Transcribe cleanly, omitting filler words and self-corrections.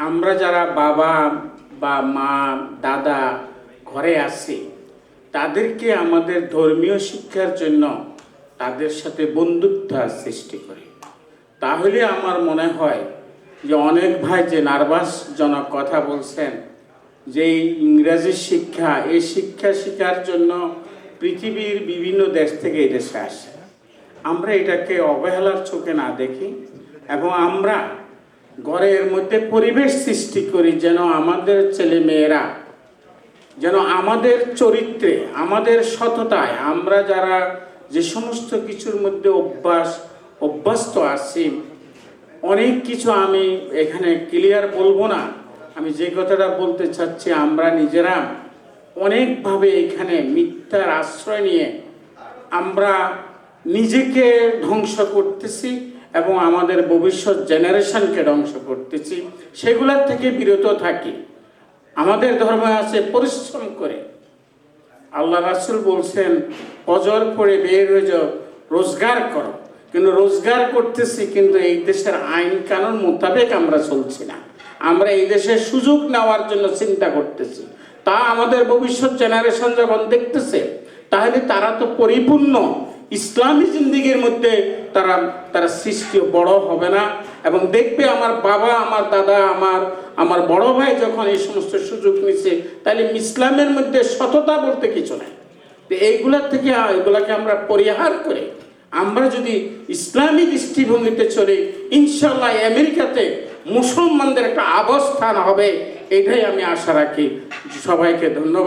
আমরা যারা বাবা বা মা দাদা ঘরে আছি তাদেরকে আমাদের ধর্মীয় শিক্ষার জন্য তাদের সাথে বন্ধুত্ব সৃষ্টি করি। তাহলে আমার মনে হয় যে অনেক ভাই যে নার্ভাসজনক কথা বলছেন যে এই ইংরেজি শিক্ষা, এই শিক্ষা শেখার জন্য পৃথিবীর বিভিন্ন দেশ থেকে এই দেশে আসে, আমরা এটাকে অবহেলার চোখে না দেখি এবং আমরা ঘরের মধ্যে পরিবেশ সৃষ্টি করি যেন আমাদের ছেলে মেয়েরা যেন আমাদের চরিত্রে, আমাদের সততায়, আমরা যারা যে সমস্ত কিছুর মধ্যে অভ্যস্ত আছি, অনেক কিছু আমি এখানে ক্লিয়ার বলবো না, আমি যে কথাটা বলতে চাচ্ছি, আমরা নিজেরা অনেকভাবে এখানে মিথ্যার আশ্রয় নিয়ে আমরা নিজেকে ধ্বংস করতেছি এবং আমাদের ভবিষ্যৎ জেনারেশনকে ধ্বংস করতেছি। সেগুলোর থেকে বিরত থাকি। আমাদের ধর্মে আছে পরিশ্রম করে। আল্লাহ রাসূল বলছেন ফজর পড়ে বের হয়ে যাও, রোজগার করো। কিন্তু রোজগার করতেছি কিন্তু এই দেশের আইন কানুন মোতাবেক আমরা চলছি না। আমরা এই দেশের সুযোগ নেওয়ার জন্য চিন্তা করতেছি। তা আমাদের ভবিষ্যৎ জেনারেশন যখন দেখতেছে, তাহলে তারা তো পরিপূর্ণ ইসলামী জিন্দেগির মধ্যে তারা সৃষ্টি বড় হবে না এবং দেখবে আমার বাবা, আমার দাদা, আমার বড় ভাই যখন এই সমস্ত সুযোগ নিচ্ছে, তাহলে ইসলামের মধ্যে সততা বলতে কিছু নাই। তো এগুলাকে আমরা পরিহার করে আমরা যদি ইসলামী দৃষ্টিভঙ্গিতে চলি, ইনশাল্লাহ আমেরিকাতে মুসলমানদের একটা অবস্থান হবে, এটাই আমি আশা রাখি। সবাইকে ধন্যবাদ।